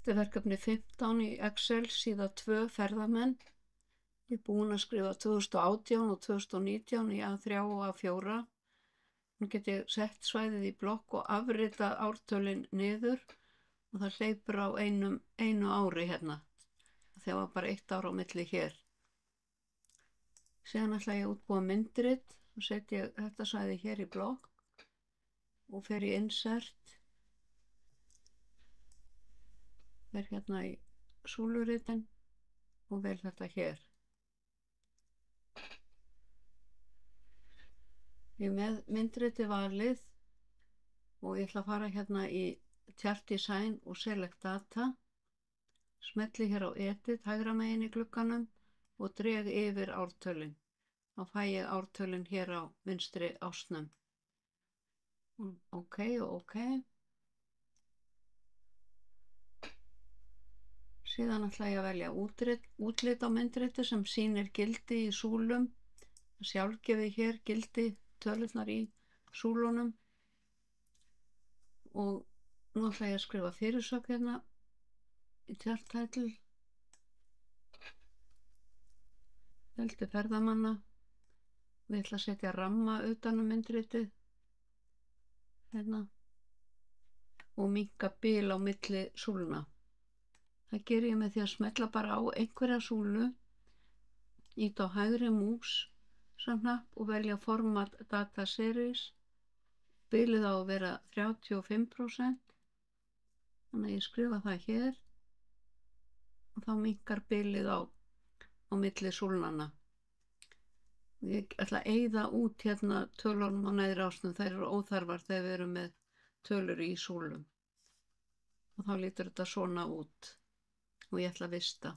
Þetta er verkefni 15 í Excel, síða 2, ferðamenn. Ég er búin að skrifa 2018 og 2019 í A3 og A4. Nú get ég sett svæðið í blokk og afritað ártölin niður og það hleypur á einu ári hérna. Það var bara 1 ár á milli hér. Síðan ætla ég að útbúa myndrit og setja þetta svæði hér í blokk og fer í insert. Fer hérna í súluritin og vel þetta hér. Ég er með myndriti valið og ég ætla að fara hérna í Chart Design og Select Data. Smelli hér á Edit hægra megin í glugganum og dreg yfir ártölin. Þá fæ ég ártölin hér á vinstri ásnum. OK og OK. Síðan ætla ég að velja útlit á myndriti sem sýnir gildi í súlum. Sjálfgefið hér gildi tölurnar í súlunum. Og nú ætla ég að skrifa fyrirsögn hérna í Chart Title. Fjöldi ferðamanna. Við ætla að setja ramma utan myndritið. Hérna. Og minnka bil á milli súluna. Það ger ég með því að smella bara á einhverja súlu, ýta á hægri mús hnapp og velja Format Data Series. Bilið á að vera 35%. Þannig að ég skrifa það hér og þá minnkar bilið á milli súlnanna. Ég ætla að eyða út hérna tölunum á neðri ásnum. Þær eru óþarfar þegar við erum með tölur í súlum. Og þá lítur þetta svona út. Og ég ætla að vista.